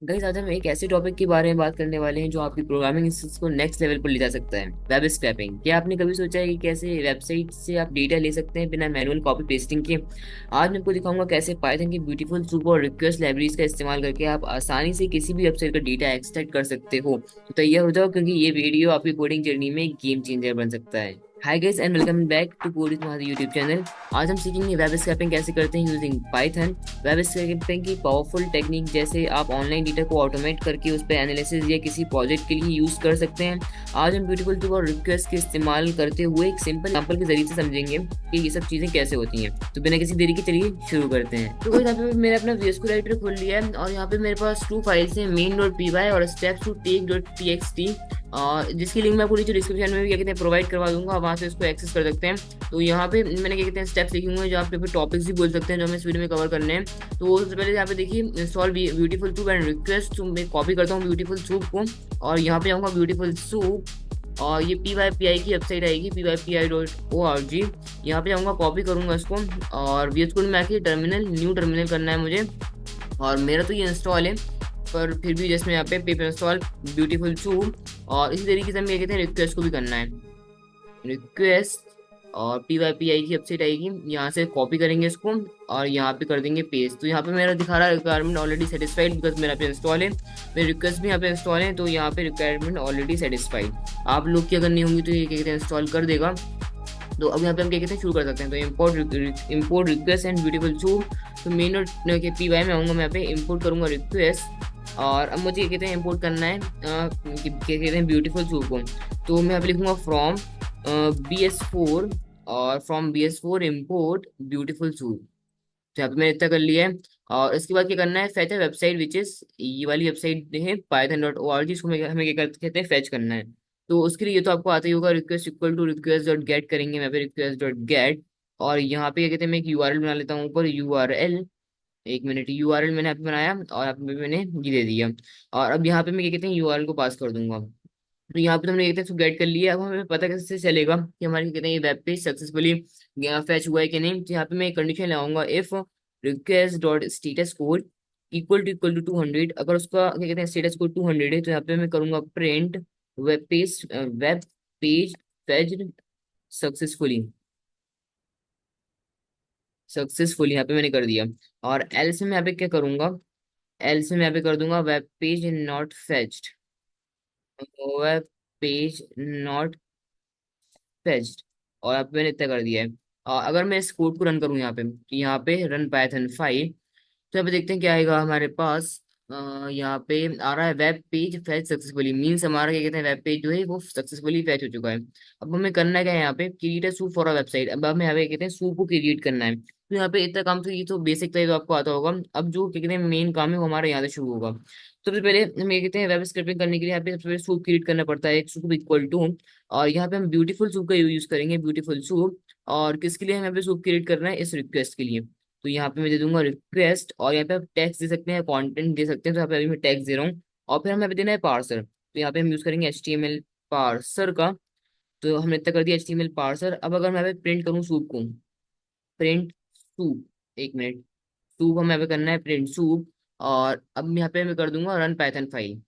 Guys आज हम एक ऐसे टॉपिक के बारे में बात करने वाले हैं जो आपकी प्रोग्रामिंग स्किल्स को नेक्स्ट लेवल पर ले जा सकता है। Web scrapping. क्या आपने कभी सोचा है कि कैसे वेबसाइट से आप डेटा ले सकते हैं बिना मैनुअल कॉपी पेस्टिंग के? आज मैं आपको दिखाऊंगा कैसे पाइथन की ब्यूटीफुल सुपर और रिक्वेस्ट लाइब्रेरीज का इस्तेमाल करके आप आसानी से किसी भी वेबसाइट का डेटा एक्सट्रैक्ट कर सकते हो। तो तैयार हो जाओ क्योंकि ये वीडियो आपकी कोडिंग जर्नी में गेम चेंजर बन सकता है। Hi guys and welcome back to code with Mahadev YouTube channel. आज हम सीखेंगे वेब स्क्रैपिंग कैसे करते हैं यूजिंग पाइथन। वेब स्क्रैपिंग की पावरफुल टेक्निक जैसे आप ऑनलाइन डेटा को ऑटोमेट करके उस पर एनालिसिस या किसी प्रोजेक्ट के लिए यूज कर सकते हैं। आज हम ब्यूटीफुल टू और रिक्वेस्ट के इस्तेमाल करते हुए एक सिंपल एग्जांपल के जरिए से समझेंगे कि ये सब चीजें कैसे होती हैं। तो बिना किसी देरी के चलिए शुरू करते हैं। तो यहाँ पे मैंने अपना VS Code राइटर खोल लिया है और यहाँ पे मेरे पास टू फाइल्स हैं, main.py और steps to take.txt। जिसकी लिंक मैं आपको नीचे डिस्क्रिप्शन में भी क्या कहते हैं प्रोवाइड करवा दूंगा, वहां से इसको एक्सेस कर सकते हैं। तो यहाँ पे मैंने क्या कहते हैं स्टेप्स लिखे हुए हैं जो आप टॉपिक्स भी बोल सकते हैं जो हमें इस वीडियो में कवर करने हैं। तो सबसे पहले यहाँ पे देखिए install beautiful soup and request. तो मैं कॉपी करता हूँ ब्यूटीफुल सूप को और यहाँ पे आऊँगा ब्यूटीफुल सूप और ये PYPI की वेबसाइट आएगी pypi.org। यहाँ पे जाऊँगा कॉपी करूँगा इसको और VS Code में आके टर्मिनल न्यू टर्मिनल करना है मुझे। और मेरा तो ये इंस्टॉल है पर फिर भी जैसे मैं यहाँ पे पेपर इंस्टॉल ब्यूटीफुल सूप और इसी तरीके से हम क्या कहते हैं रिक्वेस्ट को भी करना है। रिक्वेस्ट और PYPI की वेबसाइट आएगी, यहाँ से कॉपी करेंगे इसको और यहाँ पे कर देंगे पेस्ट। तो यहाँ पे मेरा दिखा रहा है रिक्वायरमेंट ऑलरेडी सेटिस्फाइड बिकॉज मेरा पे इंस्टॉल है, मेरे रिक्वेस्ट भी यहाँ पे इंस्टॉल है। तो यहाँ पे रिक्वायरमेंट ऑलरेडी सेटिस्फाइड। आप लोग की अगर नहीं होंगी तो ये क्या कहते हैं इंस्टॉल कर देगा। तो अब यहाँ पे हम क्या कहते हैं शुरू कर सकते हैं। तो import request and beautiful soup. तो मेन और के PY में आऊँगा, मैं यहाँ पे इम्पोर्ट करूँगा रिक्वेस्ट और अब मुझे क्या कहते हैं इम्पोर्ट करना है क्या कहते हैं ब्यूटीफुल सूप को। तो मैं यहाँ पे लिखूंगा फ्रॉम BS4 और from BS4 import beautiful soup. तो यहाँ पे मैंने इतना कर लिया है और इसके बाद क्या करना है फेच है वेबसाइट विच इज ये वाली वेबसाइट है python.org। इसको हमें क्या कहते हैं फेच करना है। तो उसके लिए ये तो आपको आता ही होगा, request equal to request dot get करेंगे, मैं पे रिक्वेस्ट डॉट गेट और यहाँ पे क्या कहते हैं मैं एक URL बना लेता हूँ ऊपर URL। एक मिनट, URL मैंने यहाँ पे बनाया और यहाँ पे मैंने ये दे दिया और अब यहाँ पे मैं क्या कहते हैं URL को पास कर दूंगा। तो यहाँ पे तो हमने कहते हैं इसको गेट कर लिया। अब हमें पता कैसे चलेगा कि हमारे कहते हैं ये वेब पेज सक्सेसफुली फैच हुआ है कि नहीं। तो यहाँ पे मैं एक कंडीशन लगाऊंगा if request dot status code equal to 200। अगर उसका क्या कहते हैं स्टेटस कोड 200 है तो यहाँ पे मैं करूंगा print web page fetched successfully. Successfully यहाँ पे मैंने कर दिया और एल्स में यहाँ पे क्या करूंगा, एल्स में यहाँ पे कर दूंगा web page not fetched, web page not fetched. और यहाँ पे मैंने इतना कर दिया है। अगर मैं इस कोड को रन करूँ यहाँ पे तो यहाँ पे रन पाइथन 5। तो यहाँ पे देखते हैं क्या आएगा हमारे पास। यहाँ पे आ रहा है web page fetch successfully, means हमारा क्या कहते हैं वेब पेज जो है वो सक्सेसफुली फैच हो चुका है। अब हमें करना क्या है यहाँ पे create a soup for a website. अब हमें यहाँ पे कहते हैं सूप को क्रिएट करना है। तो यहाँ पे इतना काम तो ये तो बेसिक था, ये तो आपको आता होगा। अब जो क्या कहते हैं मेन काम है वो हमारा यहाँ से शुरू होगा। सबसे पहले हम ये कहते हैं वेब स्क्रैपिंग करने के लिए यहाँ पे सबसे पहले सूप क्रिएट करना पड़ता है, एक सूप इक्वल टू और यहाँ पे हम ब्यूटीफुल सूप का यूज करेंगे, ब्यूटीफुल सूप। और किसके लिए हमें यहाँ पे सूप क्रिएट करना है, इस रिक्वेस्ट के लिए। तो यहाँ पे मैं दे दूंगा रिक्वेस्ट और यहाँ पे आप टैक्स दे सकते हैं, कंटेंट दे सकते हैं। तो यहाँ पे अभी मैं टैक्स दे रहा हूँ और फिर हमें यहाँ पे देना है पार्सर। तो यहाँ पे हम यूज करेंगे HTML पार्सर का। तो हमने इतना कर दिया HTML पार्सर। अब अगर मैं यहाँ पे प्रिंट करूँ सूप को, प्रिंट सूप, एक मिनट, सूप हमें यहाँ पे करना है प्रिंट सूप। और अब यहाँ पे मैं कर दूंगा रन पाइथन फाइल।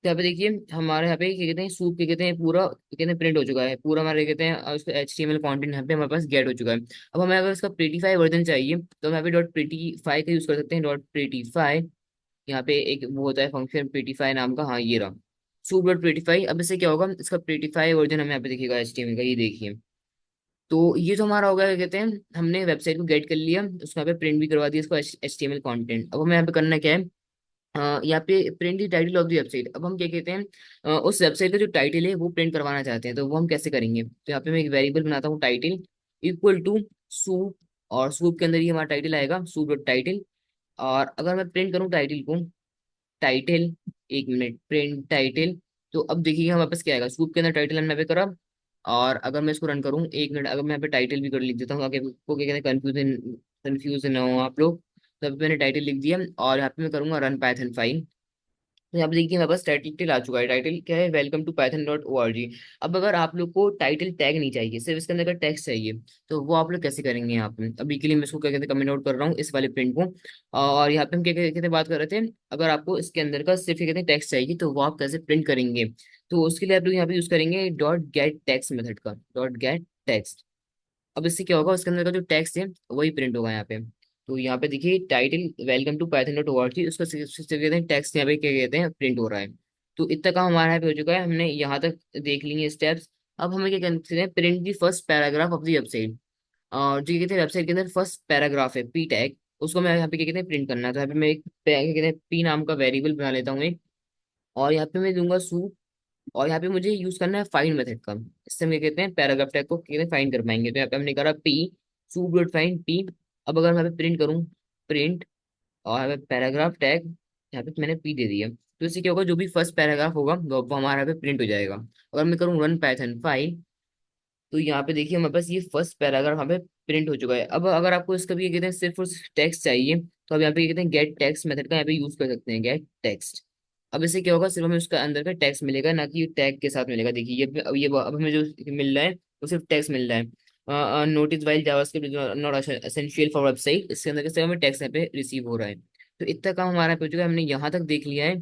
तो यहाँ पे देखिए हमारे यहाँ पे क्या कहते हैं सूप क्या कहते हैं पूरा क्या कहते हैं प्रिंट हो चुका है पूरा हमारे कहते हैं उसका HTML कंटेंट यहाँ पे हमारे पास गेट हो चुका है। अब हमें अगर इसका प्रीटीफाई वर्जन चाहिए तो हम यहाँ पे डॉट प्रीटीफाई का यूज कर सकते हैं, डॉट प्रीटीफाई। यहाँ पे एक वो होता है फंक्शन प्रीटीफाई नाम का, हाँ ये रहा सूप डॉट प्रीटीफाई। अब इससे क्या होगा इसका प्रीटीफाई वर्जन हमें यहाँ पे दिखेगा HTML का, ये देखिए। तो ये तो हमारा होगा क्या कहते हैं हमने वेबसाइट को गेट कर लिया, उसको यहाँ पे प्रिंट भी करवा दिया इसको HTML कंटेंट। अब हमें यहाँ पे करना क्या है, यहाँ पे print the title of the website. अब हम क्या कहते हैं उस वेबसाइट का जो टाइटल है वो प्रिंट करवाना चाहते हैं, तो वो हम कैसे करेंगे। तो यहाँ पे मैं एक वेरिएबल बनाता हूँ टाइटल इक्वल टू सूप और सूप के अंदर ही हमारा टाइटल आएगा सूप डॉट टाइटल। और अगर मैं प्रिंट करूँ टाइटल को, टाइटल, एक मिनट, प्रिंट टाइटल। तो अब देखिए हमारे पास क्या आएगा, सूप के अंदर टाइटल हमने यहाँ पे करा। और अगर मैं इसको रन करूँ, एक मिनट, अगर मैं यहाँ पे टाइटल भी कर लिख देता हूँ आगे को क्या कहते हैं कंफ्यूजन कंफ्यूज ना हो आप लोग। तो अभी मैंने टाइटल लिख दिया और यहाँ पे मैं करूंगा रन पाइथन फाइल। तो यहाँ पे देखिए हमारे पास टाइटल आ चुका है। टाइटल क्या है, welcome to Python dot O R G. अब अगर आप लोग को टाइटल टैग नहीं चाहिए, सिर्फ इसके अंदर का टेक्स्ट चाहिए, तो वो आप लोग कैसे करेंगे? यहाँ पे अभी के लिए मैं इसको क्या कहते हैं कमेंट आउट कर रहा हूँ इस वाले प्रिंट को। और यहाँ पे हम क्या कहते हैं बात कर रहे थे, अगर आपको इसके अंदर का सिर्फ क्या कहते हैं टेक्स्ट चाहिए, तो वो आप कैसे प्रिंट करेंगे? तो उसके लिए आप लोग यहाँ पे यूज करेंगे डॉट गेट टेक्स्ट मेथड का, डॉट गेट टेक्स्ट। अब इससे क्या होगा, उसके अंदर का जो टेक्स्ट है वही प्रिंट होगा यहाँ पे। तो यहाँ पे देखिए title welcome to Python dot ORG, उसका कहते हैं टेक्स्ट यहाँ पे क्या कहते हैं प्रिंट हो रहा है। तो इतना काम हमारा यहाँ पे हो चुका है, हमने यहाँ तक देख लिए स्टेप्स। अब हमें क्या कहते हैं, print the first paragraph of the website. और जो क्या कहते हैं वेबसाइट के अंदर फर्स्ट पैराग्राफ है पी टैग, उसको मैं यहाँ पे क्या कहते हैं प्रिंट करना है। तो यहाँ पे मैं एक क्या कहते हैं पी नाम का वेरिएबल बना लेता हूँ एक, और यहाँ पे मैं दूंगा सू। और यहाँ पे मुझे यूज करना है फाइंड मेथड का। इससे हम क्या कहते हैं पैराग्राफ टैग को कहते हैं फाइंड कर पाएंगे। तो यहाँ पे हमने करा पी सू डॉट फाइंड पी। अब अगर मैं यहाँ पे प्रिंट करूँ, प्रिंट, और यहाँ पे पैराग्राफ टैग, यहाँ पे मैंने पी दे दिया। तो इससे क्या होगा, जो भी फर्स्ट पैराग्राफ होगा वो हमारा यहाँ पे प्रिंट हो जाएगा। अगर मैं करूँ रन पाइथन फाइल, तो यहाँ पे देखिए हमारे पास ये फर्स्ट पैराग्राफ यहाँ पे प्रिंट हो चुका है। अब अगर आपको इसका भी ये कहते हैं सिर्फ टेक्स्ट चाहिए, तो अब यहाँ पे ये कहते हैं गेट टेक्स्ट मेथड का यहाँ पे यूज कर सकते हैं, गेट टेक्स्ट। अब इससे क्या होगा, सिर्फ हमें उसका अंदर का टेक्स्ट मिलेगा, ना कि टैग के साथ मिलेगा। देखिए अब हमें जो मिल रहा है वो सिर्फ टेक्स्ट मिल रहा है। Notice while JavaScript not essential for website, इसके अंदर कैसे हमें टेक्स्ट यहाँ पे रिसीव हो रहा है। तो इतना काम हमारा पे हो चुका है, हमने यहाँ तक देख लिया है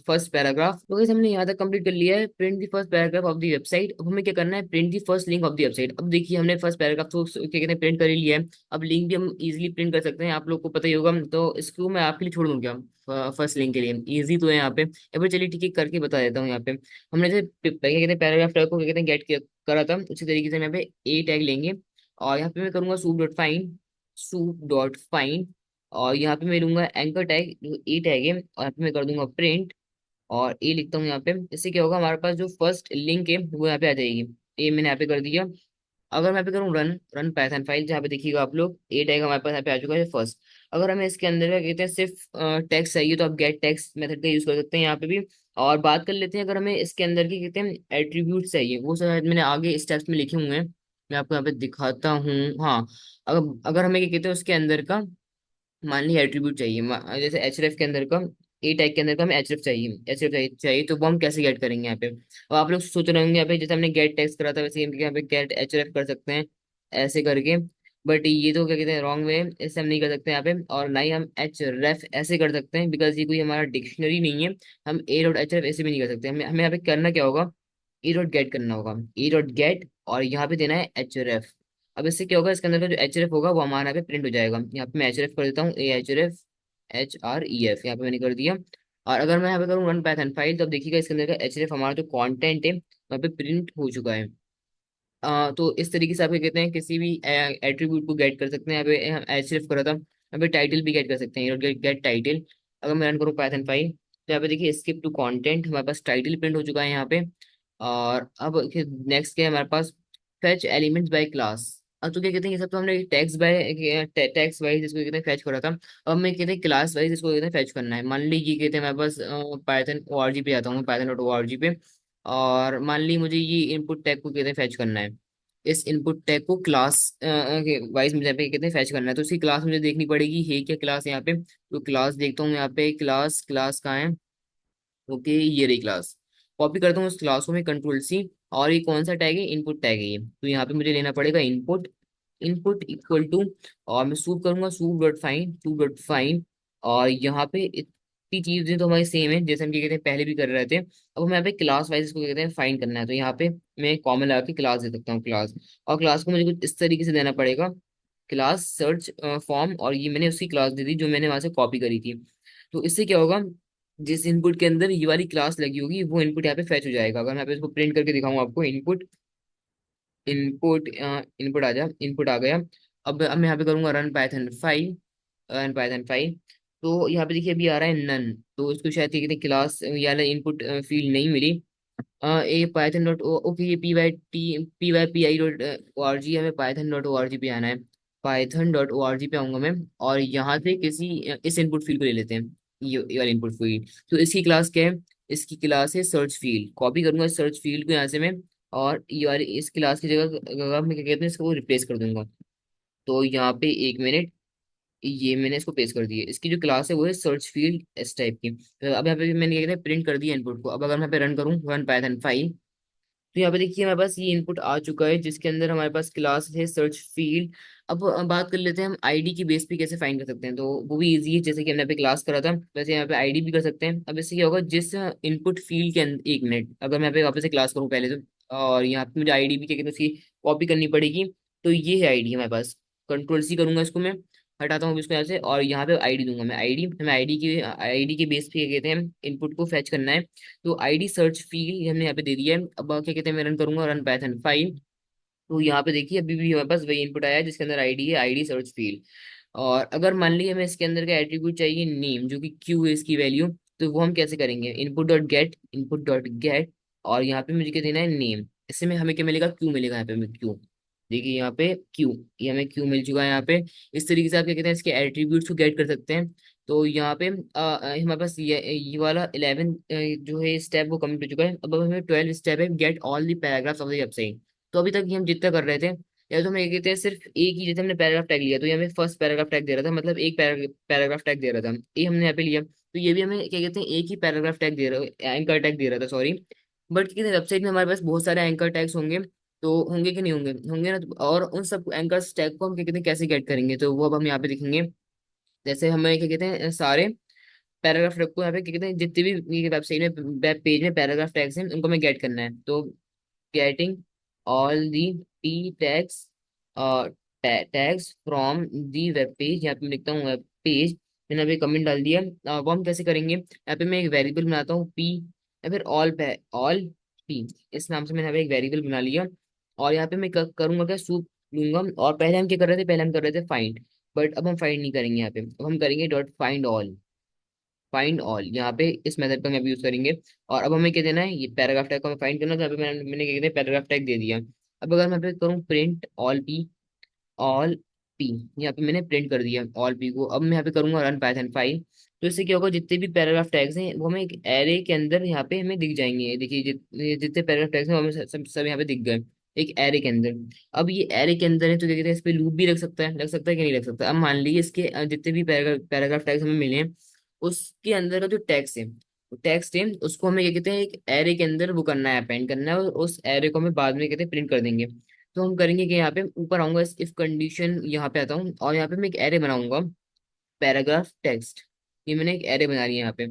फर्स्ट पैराग्राफ। तो guys, हमने यहाँ तक कंप्लीट कर लिया है print the first paragraph of the website. अब हमें क्या करना है, print the first link of the website. अब देखिए हमने फर्स्ट पैराग्राफ तो क्या कहते हैं प्रिंट कर ही लिया है। अब लिंक भी हम इजीली प्रिंट कर सकते हैं, आप लोग को पता ही होगा। तो इसको मैं आपके लिए छोड़ दूँ क्या फर्स्ट लिंक के लिए? इजी तो है यहाँ पे, या फिर चलिए ठीक है करके बता देता हूँ। यहाँ पे हमने जैसे क्या कहते हैं पैराग्राफ टैग को क्या कहते हैं गेट करा था, उसी तरीके से हम यहाँ पे ए टैग लेंगे। और यहाँ पे मैं करूंगा soup dot find, soup dot find. और यहाँ पे मैं लूंगा एंकर टैग जो ए टैग है, और यहाँ पे मैं कर दूंगा प्रिंट, और ए लिखता हूँ यहाँ पे। इससे क्या होगा, हमारे पास जो फर्स्ट लिंक है वो यहाँ पे आ जाएगी। ए मैंने यहाँ पे कर दिया। अगर मैं यहाँ पे करूँ रन, रन पाइथन फाइल, जहाँ पे देखिएगा आप लोग ए टैग हमारे पास यहाँ पे आ चुका है फर्स्ट। अगर हमें इसके अंदर क्या कहते हैं सिर्फ टेक्स्ट चाहिए, तो आप गेट टेक्स्ट मेथड का यूज कर सकते हैं यहाँ पे भी। और बात कर लेते हैं, अगर हमें इसके अंदर की कहते हैं एट्रीब्यूट चाहिए, वो शायद मैंने आगे स्टेप्स में लिखे हुए हैं, मैं आपको यहाँ पे दिखाता हूँ। हाँ, अगर अगर हमें क्या कहते हैं उसके अंदर का, मान ली एट्रीब्यूट चाहिए, जैसे एचरेफ के अंदर का, ए टैग के अंदर का हमें एचरेफ चाहिए, एचरेफ चाहिए, तो वो हम कैसे गेट करेंगे यहाँ पे? और आप लोग सोच रहे होंगे यहाँ पे जैसे हमने गेट टेक्स्ट करा था वैसे हम यहाँ पे गेट एचरेफ कर सकते हैं ऐसे करके। बट ये तो क्या कहते हैं रॉन्ग वे, ऐसे हम नहीं कर सकते यहाँ पे। और ना ही हम एच रेफ ऐसे कर सकते हैं, बिकॉज ये कोई हमारा डिक्शनरी नहीं है। हम ए डॉट एच रेफ ऐसे भी नहीं कर सकते। हमें हमें यहाँ पे करना क्या होगा, ई डॉट गेट करना होगा, ई डॉट गेट, और यहाँ पे देना है एच रेफ। अब इससे क्या होगा, इसके अंदर का जो एच एफ होगा वो हमारा यहाँ पे प्रिंट हो जाएगा। यहाँ पे मैं एच एफ कर देता हूँ, A H F H R E F, यहाँ पे मैंने कर दिया। और अगर मैं यहाँ पे करूँ रन पाइथन फाइल, तो अब देखिएगा इसके अंदर का एच एफ हमारा जो कंटेंट है वहाँ पे प्रिंट हो चुका है। तो इस तरीके से आप क्या कहते हैं किसी भी एट्रीब्यूट को गेट कर सकते हैं। यहाँ पे हम एच एफ करा था, यहाँ पे टाइटल भी गेट कर सकते हैं, गेट गेट टाइटल। अगर मैं रन करूँ पाइथन फाइल, तो यहाँ पे देखिए स्किप टू कंटेंट, हमारे पास टाइटल प्रिंट हो चुका है यहाँ पे। और अब नेक्स्ट क्या है हमारे पास, फेच एलिमेंट्स बाय क्लास। अब तो क्या कहते हैं ये सब तो हमने टैग्स बाय टैग्स वाइज जिसको कहते हैं फैच करा था। अब हमें कहते हैं क्लास वाइज जिसको कहते हैं फैच करना है। मान लीजिए कहते हैं हमारे पास पाइथन ओ आर जी पे आता हूँ, Python dot O R G पे। और मान ली मुझे ये इनपुट टैग को कहते हैं फैच करना है। इस इनपुट टैग को क्लास वाइज मुझे यहाँ पे कहते हैं फैच करना है। तो उसकी क्लास मुझे देखनी पड़ेगी, है क्या क्लास यहाँ पे? तो क्लास देखता हूँ यहाँ पे, क्लास क्लास कहाँ है? ओके, ये रही क्लास। कॉपी करता हूँ उस क्लास को मैं, कंट्रोल सी। और ये कौन सा टैग है, इनपुट टैग है ये। तो यहाँ पे मुझे लेना पड़ेगा इनपुट, इनपुट इक्वल टू, और मैं सूप करूंगा soup dot fine, soup dot fine. और यहाँ पे इतनी चीजें तो हमारी सेम है जैसे हम क्या कहते हैं पहले भी कर रहे थे। अब हमें यहाँ पे क्लास वाइज इसको क्या कहते हैं फाइन करना है। तो यहाँ पे मैं कॉमन लगा के क्लास दे सकता हूँ, क्लास। और क्लास को मुझे कुछ इस तरीके से देना पड़ेगा, क्लास सर्च फॉर्म। और ये मैंने उसकी क्लास दे दी जो मैंने वहां से कॉपी करी थी। तो इससे क्या होगा, जिस इनपुट के अंदर ये वाली क्लास लगी होगी वो इनपुट यहाँ पे फैच हो जाएगा। अगर मैं यहाँ पे इसको प्रिंट करके दिखाऊं आपको, इनपुट, इनपुट, इनपुट आ जा, इनपुट आ गया। अब मैं यहाँ पे करूंगा run Python file, run Python file. तो यहाँ पे देखिए अभी आ रहा है नन। तो इसको शायद क्या कहते हैं क्लास या इनपुट फील्ड नहीं मिली। ए पाइथन डॉट ओके, ये P Y P I dot O R G, हमें Python dot O R G पे आना है। Python dot O R G पे आऊंगा मैं। और यहाँ से किसी इस इनपुट फील्ड को ले लेते हैं, ये वाला इनपुट फील्ड। तो इसकी क्लास क्या है, इसकी क्लास है सर्च फील्ड। कॉपी करूंगा सर्च फील्ड को यहाँ से मैं, और ये वाली इस क्लास की जगह मैं क्या कहते हैं इसको रिप्लेस कर दूंगा। तो यहाँ पे एक मिनट, ये मैंने इसको पेस्ट कर दिया। इसकी जो क्लास है वो है सर्च फील्ड इस टाइप की। तो अब यहाँ पे मैंने क्या कहते हैं प्रिंट कर दिया इनपुट को। अब अगर मैं यहाँ पे रन करूँ रन पाइथन 5, तो यहाँ पे देखिए हमारे पास ये इनपुट आ चुका है जिसके अंदर हमारे पास क्लास है सर्च फील्ड। अब बात कर लेते हैं हम आईडी की बेस पे कैसे फाइंड कर सकते हैं। तो वो भी इजी है, जैसे कि हमने यहाँ पे क्लास करा था वैसे यहाँ पे आईडी भी कर सकते हैं। अब इससे क्या होगा, जिस इनपुट फील्ड के अंदर, एक मिनट, अगर मैं यहाँ पे वापस से क्लास करूँ पहले तो, और यहाँ पे मुझे आईडी भी क्या कहते हैं उसकी कॉपी करनी पड़ेगी। तो ये है आईडी हमारे पास। कंट्रोल सी करूंगा इसको मैं, हटाता हूँ इसको यहाँ से, और यहाँ पे आईडी दूंगा मैं। आईडी हमें आईडी के बेस पे क्या कहते हैं इनपुट को फैच करना है। तो आईडी सर्च फील्ड हमने यहाँ पे दे दिया है। अब क्या कहते हैं मैं रन करूंगा रन पाइथन 5। तो यहाँ पे देखिए अभी भी हमारे पास वही इनपुट आया है जिसके अंदर आईडी है, आईडी सर्च फील्ड। और अगर मान लीजिए हमें इसके अंदर का एट्रीब्यूट चाहिए नेम, जो कि क्यू है इसकी वैल्यू, तो वो हम कैसे करेंगे, इनपुट डॉट गेट और यहाँ पे मुझे क्या देना है नेम। इससे में हमें क्या मिलेगा, क्यू मिलेगा। यहाँ पे हमें क्यू, देखिए यहाँ पे क्यू, ये हमें क्यू मिल चुका है यहाँ पे। इस तरीके से आप क्या कहते हैं इसके एट्रीब्यूट्स को गेट कर सकते हैं। तो यहाँ पे हमारे पास ये वाला 11 जो है स्टेप वो कम्प्लीट हो चुका है। अब हमें 12 स्टेप है, get all the paragraphs of the website. तो अभी तक ये हम जितना कर रहे थे, या तो हम ये कहते हैं सिर्फ एक ही, जैसे हमने पैराग्राफ टैग लिया तो ये हमें फर्स्ट पैराग्राफ टैग दे रहा था, मतलब एक पैराग्राफ टैग दे रहा था, ये हमने यहाँ पे लिया। तो ये भी हमें क्या कहते हैं एक ही पैराग्राफ टैग दे रहा, एंकर टैग दे रहा था, सॉरी। बट कहते हैं वेबसाइट में हमारे पास बहुत सारे एंकर टैग्स होंगे। तो होंगे कि नहीं होंगे, होंगे ना। और उन सब एंकर टैग को हम क्या कहते हैं कैसे गेट करेंगे, तो वो अब हम यहाँ पे देखेंगे। जैसे हमें क्या कहते हैं सारे पैराग्राफ टैग को यहाँ पे क्या कहते हैं जितने भी वेबसाइट में वेब पेज में पैराग्राफ टैग्स हैं उनको हमें गेट करना है। तो getting all the P tags tags from the web page, यहाँ पे मैं लिखता हूँ वेब पेज। मैंने अभी कमेंट डाल दिया। वो हम कैसे करेंगे, यहाँ पे मैं एक वेरिएबल बनाता हूँ पी, या फिर ऑल पी, इस नाम से मैंने यहाँ पे एक वेरिएबल बना लिया। और यहाँ पे मैं करूंगा क्या, सूप लूंगा। और पहले हम क्या कर रहे थे, पहले हम कर रहे थे फाइंड, बट अब हम फाइंड नहीं करेंगे यहाँ पे, अब हम करेंगे dot find all. Find all यहाँ पे इस मेथड का हम अभी यूज करेंगे। और अब हमें क्या देना है, ये पैराग्राफ टैग को हमें फाइंड करना है, तो यहाँ पे मैंने क्या कहते हैं पैराग्राफ टैग दे दिया। अब अगर मैं यहाँ पे करूँ प्रिंट ऑल पी, यहाँ पे मैंने प्रिंट कर दिया ऑल पी को। अब मैं यहाँ पे करूंगा रन पाइथन 5। तो इससे क्या होगा, जितने भी पैराग्राफ टैग्स हैं वो हमें एक एरे के अंदर यहाँ पे हमें दिख जाएंगे। देखिए जितने पैराग्राफ टैग्स हैं वो हमें सब यहाँ पे दिख गए एक एरे के अंदर। अब ये एरे के अंदर है तो क्या कहते हैं इस पे लूप भी लग सकता है कि नहीं लग सकता। अब मान लीजिए इसके जितने भी पैराग्राफ टैग्स हमें मिले हैं उसके अंदर का जो टेक्स्ट है उसको हमें क्या कहते हैं एक एरे के अंदर वो करना है, अपेंड करना है, और उस एरे को हमें बाद में कहते हैं प्रिंट कर देंगे। तो हम करेंगे कि यहाँ पे ऊपर आऊंगा, इफ कंडीशन यहाँ पे आता हूँ, और यहाँ पे मैं एक एरे बनाऊंगा पैराग्राफ टेक्स्ट। ये मैंने एक एरे बना लिया यहाँ पे,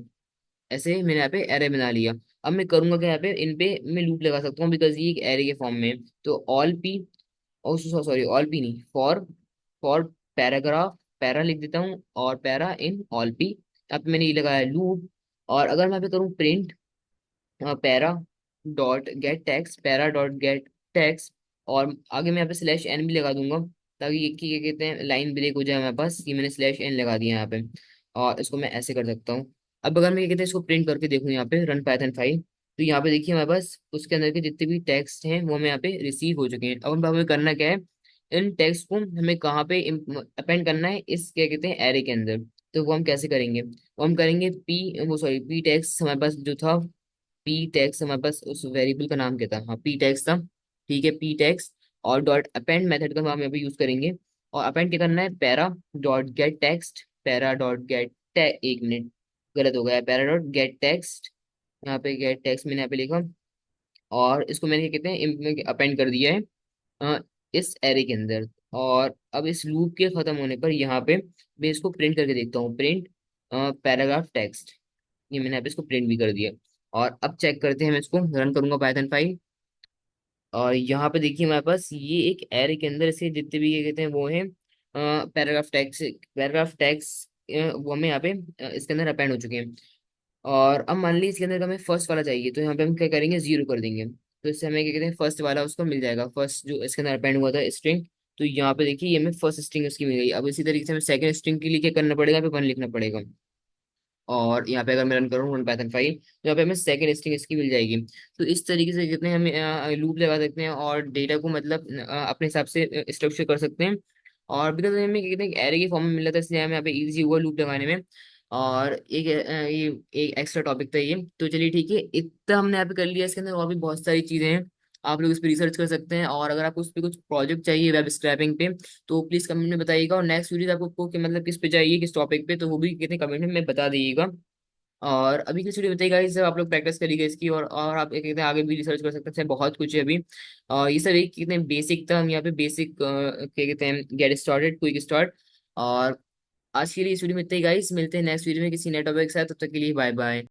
ऐसे मैंने यहाँ पे एरे बना लिया। अब मैं करूंगा कि यहाँ पे इन पे मैं लूप लगा सकता हूँ बिकॉज ये एक एरे के फॉर्म में है। तो ऑल पी, और सॉरी ऑल पी नहीं, फॉर पैराग्राफ, पैरा लिख देता हूँ और पैरा इन ऑल पी। अब मैंने ये लगाया लूप। और अगर मैं यहाँ पे करूँ print para dot gate text, para dot gate text, और आगे मैं यहाँ पे स्लैश एन भी लगा दूंगा ताकि ये क्या कहते हैं लाइन ब्रेक हो जाए हमारे पास। ये मैंने स्लैश एन लगा दिया यहाँ पे, और इसको मैं ऐसे कर सकता हूँ। अब अगर मैं क्या कहते हैं इसको प्रिंट करके देखूँ यहाँ पे रन पाइथन 5, तो यहाँ पे देखिए हमारे पास उसके अंदर के जितने भी टेक्स्ट हैं वो हमें यहाँ पे रिसीव हो चुके हैं। अब हमें करना क्या है, इन टेक्स्ट को हमें कहाँ पे अपेंड करना है, इस क्या कहते हैं एरे के अंदर। तो वो हम कैसे करेंगे, वो हम करेंगे पी टेक्स्ट हमारे पास जो था, पी टैग्स हमारे पास उस वेरिएबल का नाम क्या था, हाँ पी टैग्स था। ठीक है पी टैग्स, और डॉट अपेंड मेथड का हम यहाँ पे यूज करेंगे। और अपेंड क्या करना है, para dot gate text, para dot gate एक मिनट गलत हो गया, पैरा डॉट गेट टेक्स्ट। यहाँ पे गेट टेक्स्ट मैंने यहाँ पे लिखा, और इसको मैंने क्या कहते हैं अपेंड कर दिया है अ, इस एरे के अंदर। और अब इस लूप के खत्म होने पर यहाँ पे मैं इसको प्रिंट करके देखता हूँ, प्रिंट पैराग्राफ टेक्स्ट। ये मैंने यहाँ पे इसको प्रिंट भी कर दिया। और अब चेक करते हैं, मैं इसको रन करूंगा पाइथन 5। और यहाँ पे देखिए हमारे पास ये एक एरे के अंदर से जितने भी ये कहते हैं वो है पैराग्राफ टैग्स वो हमें यहाँ पे इसके अंदर अपेंड हो चुके हैं। और अब मान लीजिए इसके अंदर का हमें फर्स्ट वाला चाहिए, तो यहाँ पे हम क्या करेंगे, जीरो कर देंगे। तो इससे हमें क्या कहते हैं फर्स्ट वाला उसको मिल जाएगा, फर्स्ट जो इसके अंदर अपेंड हुआ था स्ट्रिंग। तो यहाँ पे देखिए ये हमें फर्स्ट स्ट्रिंग उसकी मिल गई। अब इसी तरीके से हमें सेकंड स्ट्रिंग के लिए क्या करना पड़ेगा, यहाँ पे वन लिखना पड़ेगा। और यहाँ पे अगर मैं रन करूँ रन पाइथन 5, तो यहाँ पे हमें सेकंड स्ट्रिंग इसकी मिल जाएगी। तो इस तरीके से कितने हमें लूप लगा सकते हैं और डेटा को मतलब अपने हिसाब से स्ट्रक्चर कर सकते हैं। और बिकॉज हमें क्या कहते हैं एरे के फॉर्म में मिला था, इसलिए हमें यहाँ पे इजी हुआ लूप लगाने में। और ये एक एक्स्ट्रा टॉपिक था ये। तो चलिए ठीक है, इतना हमने यहाँ पे कर लिया, इसके अंदर और भी बहुत सारी चीजें हैं। आप लोग इस पे रिसर्च कर सकते हैं। और अगर आपको उस पर कुछ प्रोजेक्ट चाहिए वेब स्क्रैपिंग पे, तो प्लीज कमेंट में बताइएगा। और नेक्स्ट वीडियो आपको मतलब किस पे चाहिए, किस टॉपिक पे, तो वो भी कहते हैं कमेंट में बता दीजिएगा। और अभी की स्टोरी बताइएगा, इसे आप लोग प्रैक्टिस करिएगा इसकी। और आप कहते हैं आगे भी रिसर्च कर सकते हैं, बहुत कुछ है अभी। और ये सब एक कहते हैं बेसिक था, हम यहाँ पे बेसिक क्या कहते हैं गेट स्टार्टेड, क्विक स्टार्ट। और आज के लिए इस वीडियो में इतना ही गाइस, मिलते हैं नेक्स्ट वीडियो में किसी नए टॉपिक के साथ। तब तक के लिए बाय बाय।